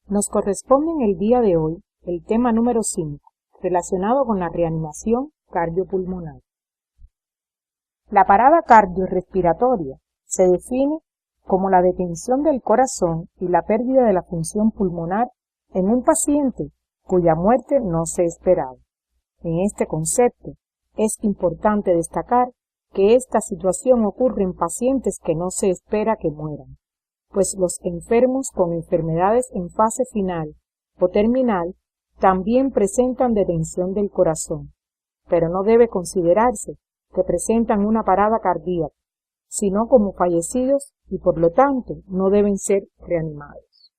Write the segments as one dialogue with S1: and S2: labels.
S1: Nos corresponde en el día de hoy el tema número 5, relacionado con la reanimación cardiopulmonar. La parada cardiorrespiratoria se define como la detención del corazón y la pérdida de la función pulmonar en un paciente cuya muerte no se esperaba. En este concepto es importante destacar que esta situación ocurre en pacientes que no se espera que mueran, pues los enfermos con enfermedades en fase final o terminal también presentan detención del corazón, pero no debe considerarse que presentan una parada cardíaca, sino como fallecidos y por lo tanto no deben ser reanimados.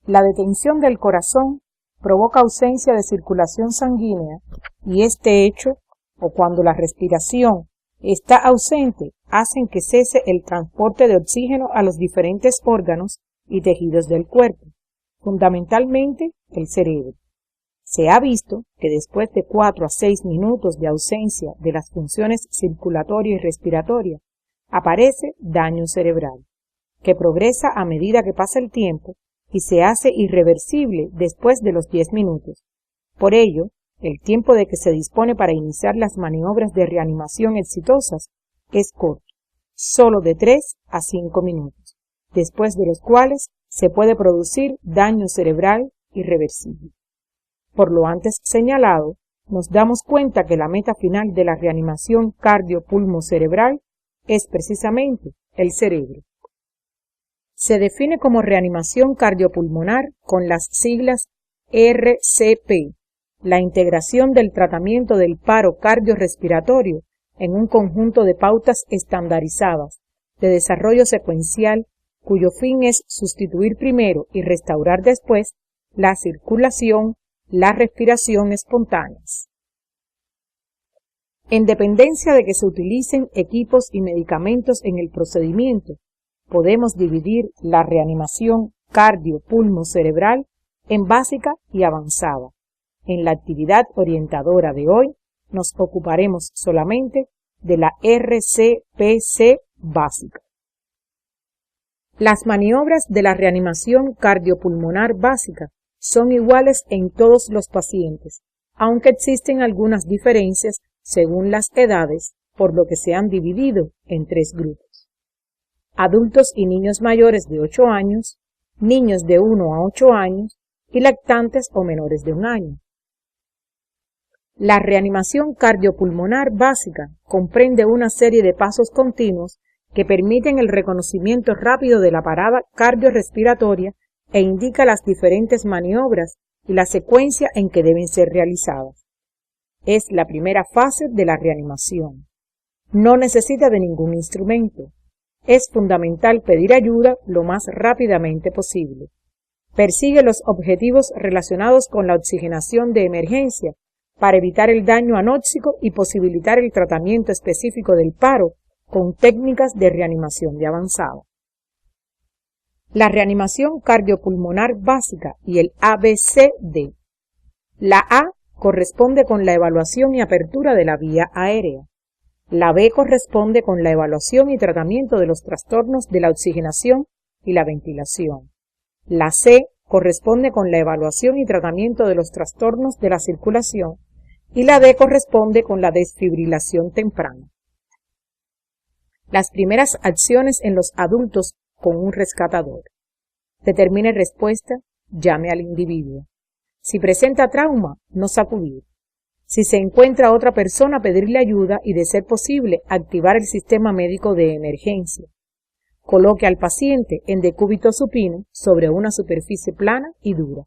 S1: La detención del corazón provoca ausencia de circulación sanguínea y este hecho, o cuando la respiración está ausente, hacen que cese el transporte de oxígeno a los diferentes órganos y tejidos del cuerpo, fundamentalmente el cerebro. Se ha visto que después de 4 a 6 minutos de ausencia de las funciones circulatoria y respiratoria, aparece daño cerebral, que progresa a medida que pasa el tiempo y se hace irreversible después de los 10 minutos. Por ello, el tiempo de que se dispone para iniciar las maniobras de reanimación exitosas es corto, solo de 3 a 5 minutos, después de los cuales se puede producir daño cerebral irreversible. Por lo antes señalado, nos damos cuenta que la meta final de la reanimación cardiopulmocerebral es precisamente el cerebro. Se define como reanimación cardiopulmonar con las siglas RCP, la integración del tratamiento del paro cardiorrespiratorio en un conjunto de pautas estandarizadas de desarrollo secuencial cuyo fin es sustituir primero y restaurar después la circulación, la respiración espontáneas. En dependencia de que se utilicen equipos y medicamentos en el procedimiento, podemos dividir la reanimación cardiopulmocerebral en básica y avanzada. En la actividad orientadora de hoy nos ocuparemos solamente de la RCPC básica. Las maniobras de la reanimación cardiopulmonar básica son iguales en todos los pacientes, aunque existen algunas diferencias según las edades, por lo que se han dividido en 3 grupos. Adultos y niños mayores de 8 años, niños de 1 a 8 años y lactantes o menores de 1 año. La reanimación cardiopulmonar básica comprende una serie de pasos continuos que permiten el reconocimiento rápido de la parada cardiorrespiratoria e indica las diferentes maniobras y la secuencia en que deben ser realizadas. Es la primera fase de la reanimación. No necesita de ningún instrumento. Es fundamental pedir ayuda lo más rápidamente posible. Persigue los objetivos relacionados con la oxigenación de emergencia para evitar el daño anóxico y posibilitar el tratamiento específico del paro con técnicas de reanimación de avanzada. La reanimación cardiopulmonar básica y el ABCD. La A corresponde con la evaluación y apertura de la vía aérea. La B corresponde con la evaluación y tratamiento de los trastornos de la oxigenación y la ventilación. La C corresponde con la evaluación y tratamiento de los trastornos de la circulación y la D corresponde con la desfibrilación temprana. Las primeras acciones en los adultos con un rescatador. Determine respuesta, llame al individuo. Si presenta trauma, no sacudir. Si se encuentra otra persona, pedirle ayuda y, de ser posible, activar el sistema médico de emergencia. Coloque al paciente en decúbito supino sobre una superficie plana y dura.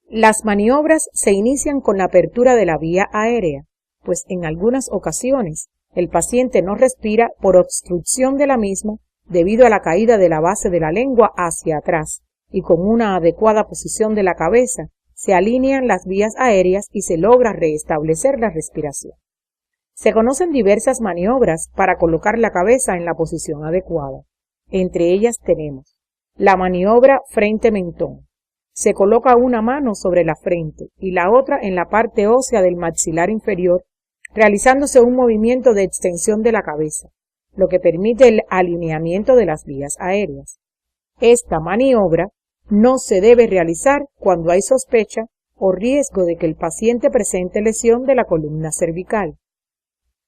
S1: Las maniobras se inician con la apertura de la vía aérea, pues en algunas ocasiones el paciente no respira por obstrucción de la misma debido a la caída de la base de la lengua hacia atrás, y con una adecuada posición de la cabeza se alinean las vías aéreas y se logra restablecer la respiración. Se conocen diversas maniobras para colocar la cabeza en la posición adecuada. Entre ellas tenemos la maniobra frente-mentón. Se coloca una mano sobre la frente y la otra en la parte ósea del maxilar inferior, realizándose un movimiento de extensión de la cabeza, lo que permite el alineamiento de las vías aéreas. Esta maniobra no se debe realizar cuando hay sospecha o riesgo de que el paciente presente lesión de la columna cervical.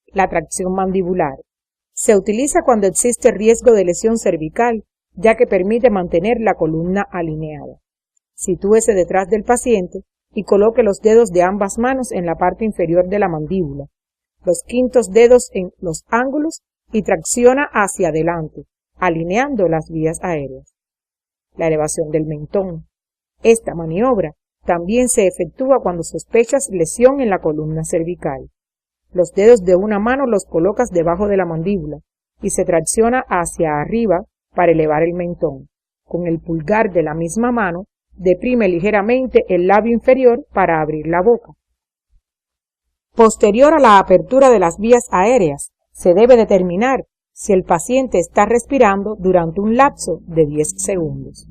S1: La tracción mandibular. Se utiliza cuando existe riesgo de lesión cervical, ya que permite mantener la columna alineada. Sitúese detrás del paciente y coloque los dedos de ambas manos en la parte inferior de la mandíbula, los quintos dedos en los ángulos y tracciona hacia adelante, alineando las vías aéreas. La elevación del mentón. Esta maniobra también se efectúa cuando sospechas lesión en la columna cervical. Los dedos de una mano los colocas debajo de la mandíbula y se tracciona hacia arriba para elevar el mentón. Con el pulgar de la misma mano, deprime ligeramente el labio inferior para abrir la boca. Posterior a la apertura de las vías aéreas, se debe determinar si el paciente está respirando durante un lapso de 10 segundos.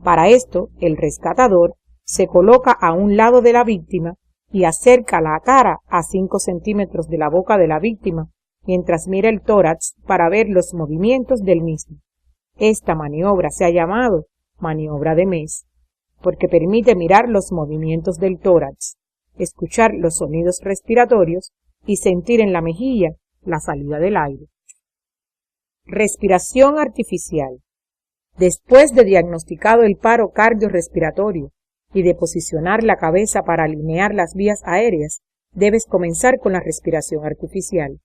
S1: Para esto, el rescatador se coloca a un lado de la víctima y acerca la cara a 5 centímetros de la boca de la víctima mientras mira el tórax para ver los movimientos del mismo. Esta maniobra se ha llamado maniobra de Mes, porque permite mirar los movimientos del tórax, escuchar los sonidos respiratorios y sentir en la mejilla la salida del aire. Respiración artificial. Después de diagnosticado el paro cardiorrespiratorio y de posicionar la cabeza para alinear las vías aéreas, debes comenzar con la respiración artificial,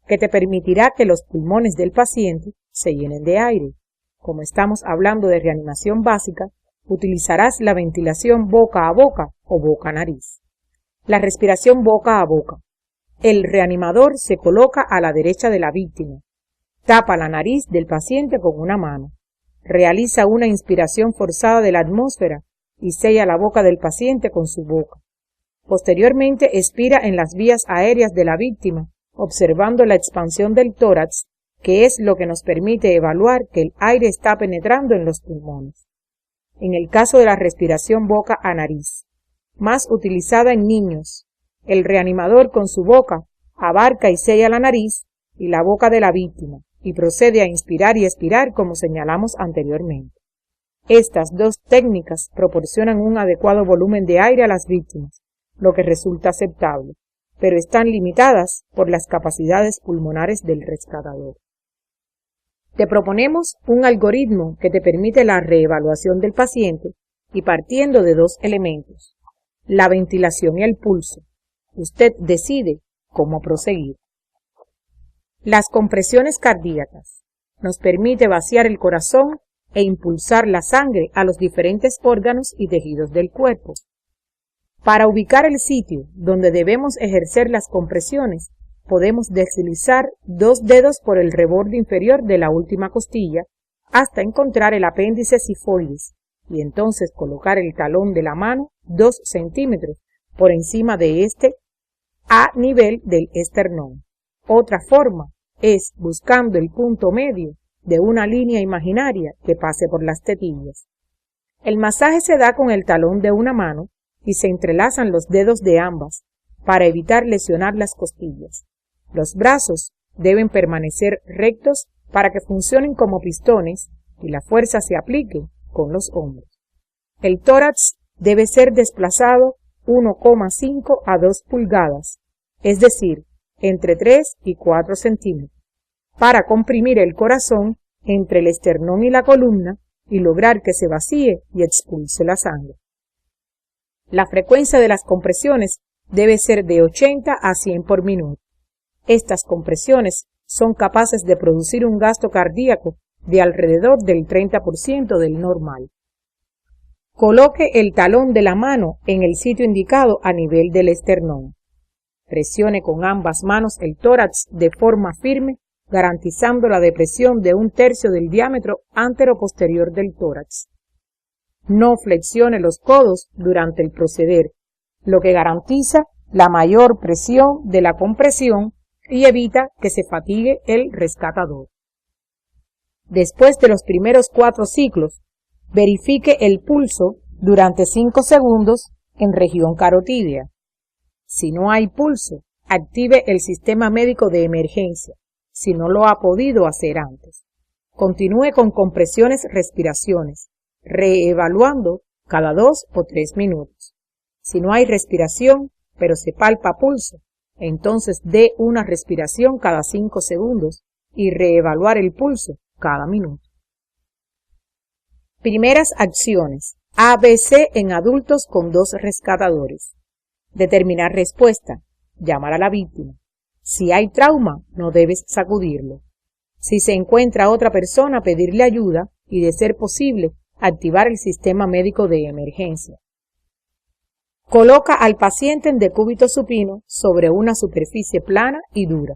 S1: que te permitirá que los pulmones del paciente se llenen de aire. Como estamos hablando de reanimación básica, utilizarás la ventilación boca a boca o boca-nariz. La respiración boca a boca. El reanimador se coloca a la derecha de la víctima. Tapa la nariz del paciente con una mano. Realiza una inspiración forzada de la atmósfera y sella la boca del paciente con su boca. Posteriormente expira en las vías aéreas de la víctima, observando la expansión del tórax, que es lo que nos permite evaluar que el aire está penetrando en los pulmones. En el caso de la respiración boca a nariz, más utilizada en niños, el reanimador con su boca abarca y sella la nariz y la boca de la víctima y procede a inspirar y expirar como señalamos anteriormente. Estas dos técnicas proporcionan un adecuado volumen de aire a las víctimas, lo que resulta aceptable, pero están limitadas por las capacidades pulmonares del rescatador. Te proponemos un algoritmo que te permite la reevaluación del paciente y partiendo de dos elementos, la ventilación y el pulso. Usted decide cómo proseguir. Las compresiones cardíacas nos permite vaciar el corazón e impulsar la sangre a los diferentes órganos y tejidos del cuerpo. Para ubicar el sitio donde debemos ejercer las compresiones, podemos deslizar 2 dedos por el reborde inferior de la última costilla hasta encontrar el apéndice sifoides y entonces colocar el talón de la mano 2 centímetros por encima de este a nivel del esternón. Otra forma es buscando el punto medio de una línea imaginaria que pase por las tetillas. El masaje se da con el talón de una mano y se entrelazan los dedos de ambas para evitar lesionar las costillas. Los brazos deben permanecer rectos para que funcionen como pistones y la fuerza se aplique con los hombros. El tórax debe ser desplazado 1,5 a 2 pulgadas, es decir, entre 3 y 4 centímetros, para comprimir el corazón entre el esternón y la columna y lograr que se vacíe y expulse la sangre. La frecuencia de las compresiones debe ser de 80 a 100 por minuto. Estas compresiones son capaces de producir un gasto cardíaco de alrededor del 30% del normal. Coloque el talón de la mano en el sitio indicado a nivel del esternón. Presione con ambas manos el tórax de forma firme, garantizando la depresión de 1/3 del diámetro antero-posterior del tórax. No flexione los codos durante el proceder, lo que garantiza la mayor presión de la compresión y evita que se fatigue el rescatador. Después de los primeros 4 ciclos, verifique el pulso durante 5 segundos en región carotídea. Si no hay pulso, active el sistema médico de emergencia, si no lo ha podido hacer antes. Continúe con compresiones, respiraciones, reevaluando cada 2 o 3 minutos. Si no hay respiración, pero se palpa pulso, entonces dé una respiración cada 5 segundos y reevaluar el pulso cada minuto. Primeras acciones. ABC en adultos con 2 rescatadores. Determinar respuesta. Llamar a la víctima. Si hay trauma, no debes sacudirlo. Si se encuentra otra persona, pedirle ayuda y, de ser posible, activar el sistema médico de emergencia. Coloca al paciente en decúbito supino sobre una superficie plana y dura.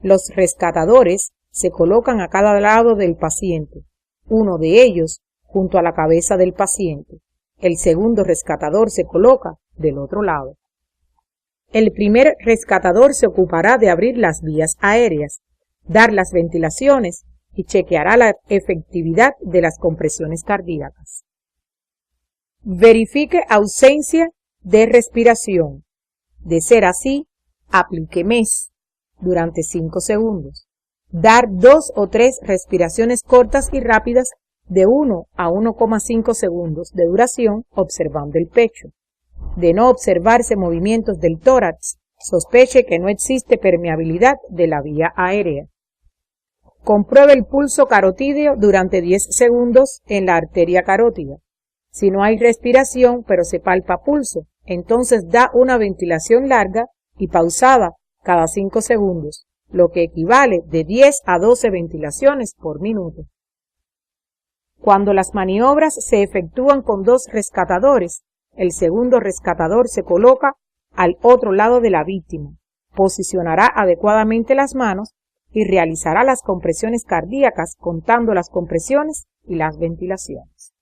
S1: Los rescatadores se colocan a cada lado del paciente, uno de ellos junto a la cabeza del paciente. El segundo rescatador se coloca del otro lado. El primer rescatador se ocupará de abrir las vías aéreas, dar las ventilaciones y chequeará la efectividad de las compresiones cardíacas. Verifique ausencia de respiración. De ser así, aplique MES durante 5 segundos. Dar 2 o 3 respiraciones cortas y rápidas de 1 a 1,5 segundos de duración observando el pecho. De no observarse movimientos del tórax, sospeche que no existe permeabilidad de la vía aérea. Compruebe el pulso carotídeo durante 10 segundos en la arteria carótida. Si no hay respiración pero se palpa pulso, entonces da una ventilación larga y pausada cada 5 segundos, lo que equivale de 10 a 12 ventilaciones por minuto. Cuando las maniobras se efectúan con 2 rescatadores, el segundo rescatador se coloca al otro lado de la víctima, posicionará adecuadamente las manos y realizará las compresiones cardíacas contando las compresiones y las ventilaciones.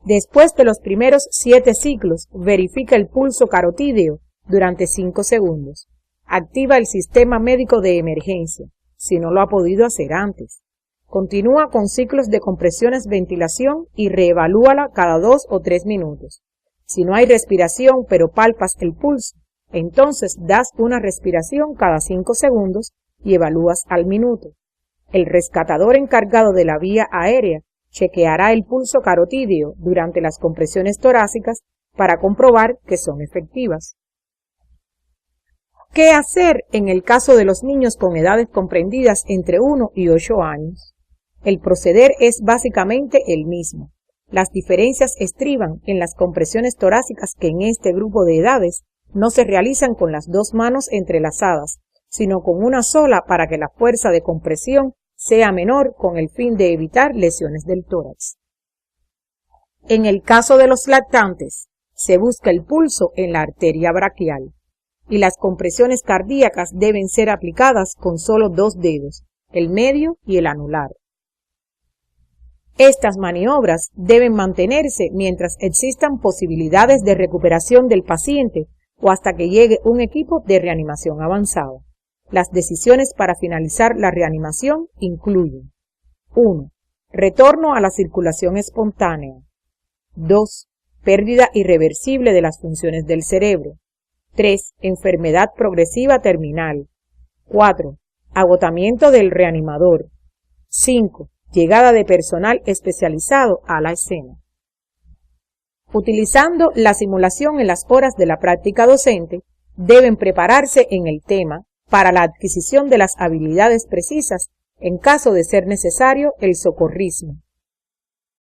S1: Después de los primeros 7 ciclos, verifica el pulso carotídeo durante 5 segundos. Activa el sistema médico de emergencia, si no lo ha podido hacer antes. Continúa con ciclos de compresiones, ventilación y reevalúala cada 2 o 3 minutos. Si no hay respiración pero palpas el pulso, entonces das una respiración cada 5 segundos y evalúas al minuto. El rescatador encargado de la vía aérea chequeará el pulso carotídeo durante las compresiones torácicas para comprobar que son efectivas. ¿Qué hacer en el caso de los niños con edades comprendidas entre 1 y 8 años? El proceder es básicamente el mismo. Las diferencias estriban en las compresiones torácicas que en este grupo de edades no se realizan con las 2 manos entrelazadas, sino con una sola para que la fuerza de compresión sea menor con el fin de evitar lesiones del tórax. En el caso de los lactantes, se busca el pulso en la arteria braquial y las compresiones cardíacas deben ser aplicadas con solo 2 dedos, el medio y el anular. Estas maniobras deben mantenerse mientras existan posibilidades de recuperación del paciente o hasta que llegue un equipo de reanimación avanzada. Las decisiones para finalizar la reanimación incluyen 1. Retorno a la circulación espontánea. 2. Pérdida irreversible de las funciones del cerebro. 3. Enfermedad progresiva terminal. 4. Agotamiento del reanimador. 5. Llegada de personal especializado a la escena. Utilizando la simulación en las horas de la práctica docente, deben prepararse en el tema para la adquisición de las habilidades precisas en caso de ser necesario el socorrismo,